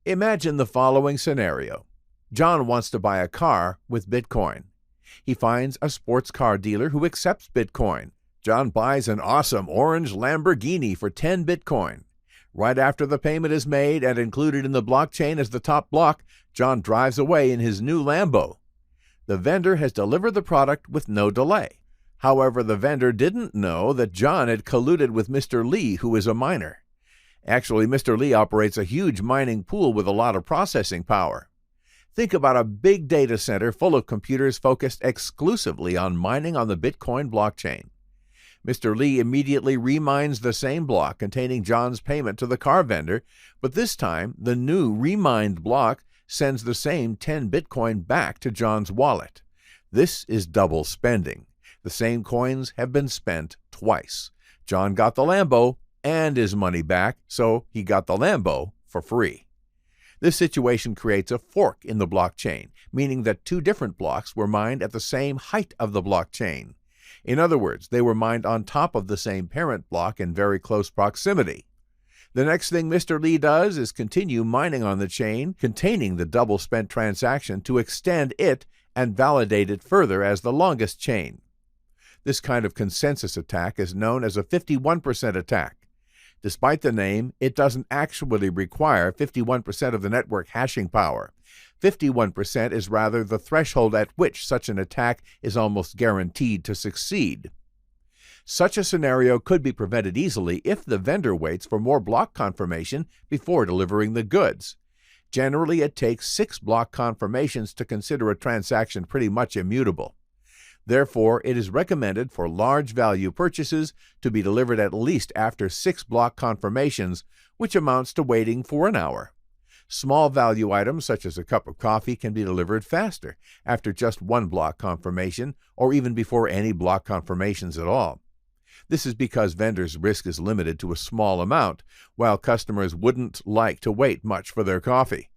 Imagine the following scenario. John wants to buy a car with Bitcoin. He finds a sports car dealer who accepts Bitcoin. John buys an awesome orange Lamborghini for 10 Bitcoin. Right after the payment is made and included in the blockchain as the top block, John drives away in his new Lambo. The vendor has delivered the product with no delay. However, the vendor didn't know that John had colluded with Mr. Lee, who is a miner. Actually, Mr. Lee operates a huge mining pool with a lot of processing power. Think about a big data center full of computers focused exclusively on mining on the Bitcoin blockchain. Mr. Lee immediately remines the same block containing John's payment to the car vendor, but this time the new remined block sends the same 10 Bitcoin back to John's wallet. This is double spending. The same coins have been spent twice. John got the Lambo and his money back, so he got the Lambo for free. This situation creates a fork in the blockchain, meaning that two different blocks were mined at the same height of the blockchain. In other words, they were mined on top of the same parent block in very close proximity. The next thing Mr. Lee does is continue mining on the chain containing the double-spent transaction to extend it and validate it further as the longest chain. This kind of consensus attack is known as a 51% attack. Despite the name, it doesn't actually require 51% of the network hashing power. 51% is rather the threshold at which such an attack is almost guaranteed to succeed. Such a scenario could be prevented easily if the vendor waits for more block confirmation before delivering the goods. Generally, it takes 6 block confirmations to consider a transaction pretty much immutable. Therefore, it is recommended for large value purchases to be delivered at least after 6 block confirmations, which amounts to waiting for an hour. Small value items such as a cup of coffee can be delivered faster, after just 1 block confirmation, or even before any block confirmations at all. This is because vendors' risk is limited to a small amount, while customers wouldn't like to wait much for their coffee.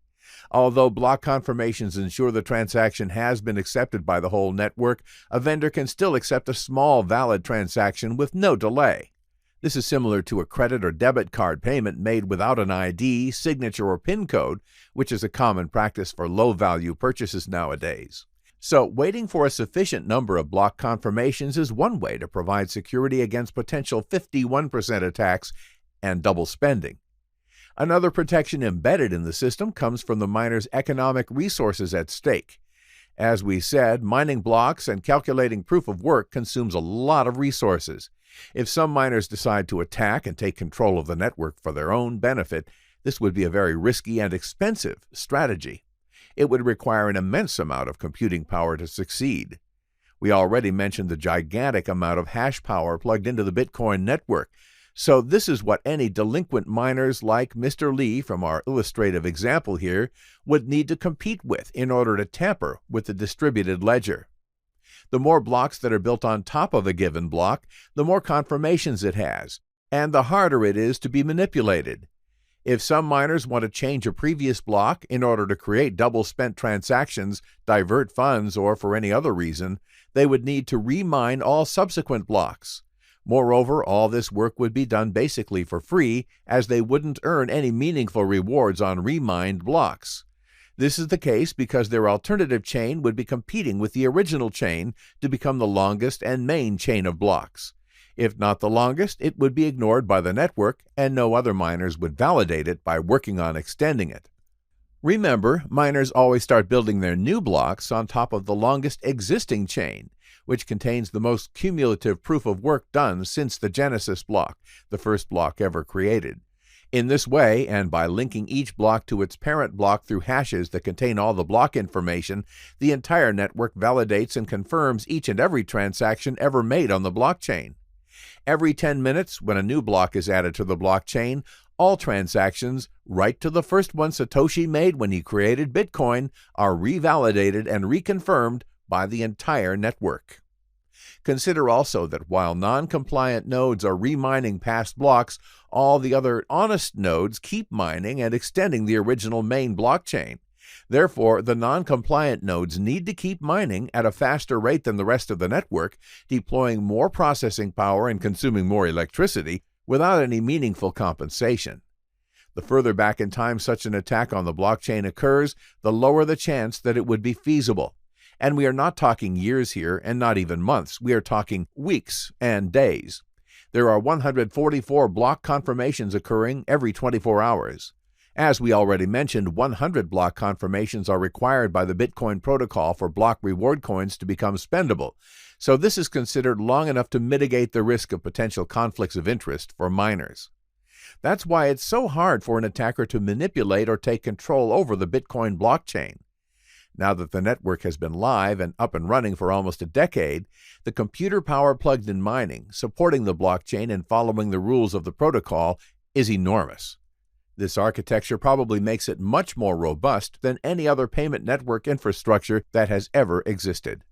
Although block confirmations ensure the transaction has been accepted by the whole network, a vendor can still accept a small valid transaction with no delay. This is similar to a credit or debit card payment made without an ID, signature, or PIN code, which is a common practice for low-value purchases nowadays. So, waiting for a sufficient number of block confirmations is one way to provide security against potential 51% attacks and double spending. Another protection embedded in the system comes from the miner's economic resources at stake. As we said, mining blocks and calculating proof of work consumes a lot of resources. If some miners decide to attack and take control of the network for their own benefit, this would be a very risky and expensive strategy. It would require an immense amount of computing power to succeed. We already mentioned the gigantic amount of hash power plugged into the Bitcoin network, so this is what any delinquent miners like Mr. Lee from our illustrative example here would need to compete with in order to tamper with the distributed ledger. The more blocks that are built on top of a given block, the more confirmations it has, and the harder it is to be manipulated. If some miners want to change a previous block in order to create double-spent transactions, divert funds, or for any other reason, they would need to remine all subsequent blocks. Moreover, all this work would be done basically for free, as they wouldn't earn any meaningful rewards on remined blocks. This is the case because their alternative chain would be competing with the original chain to become the longest and main chain of blocks. If not the longest, it would be ignored by the network, and no other miners would validate it by working on extending it. Remember, miners always start building their new blocks on top of the longest existing chain, which contains the most cumulative proof of work done since the Genesis block, the first block ever created. In this way, and by linking each block to its parent block through hashes that contain all the block information, the entire network validates and confirms each and every transaction ever made on the blockchain. Every 10 minutes, when a new block is added to the blockchain, all transactions, right to the first one Satoshi made when he created Bitcoin, are revalidated and reconfirmed by the entire network. Consider also that while non-compliant nodes are remining past blocks, all the other honest nodes keep mining and extending the original main blockchain. Therefore, the non-compliant nodes need to keep mining at a faster rate than the rest of the network, deploying more processing power and consuming more electricity without any meaningful compensation. The further back in time such an attack on the blockchain occurs, the lower the chance that it would be feasible. And we are not talking years here, and not even months. We are talking weeks and days. There are 144 block confirmations occurring every 24 hours. As we already mentioned, 100 block confirmations are required by the Bitcoin protocol for block reward coins to become spendable, so this is considered long enough to mitigate the risk of potential conflicts of interest for miners. That's why it's so hard for an attacker to manipulate or take control over the Bitcoin blockchain. Now that the network has been live and up and running for almost a decade, the computer power plugged in mining, supporting the blockchain and following the rules of the protocol, is enormous. This architecture probably makes it much more robust than any other payment network infrastructure that has ever existed.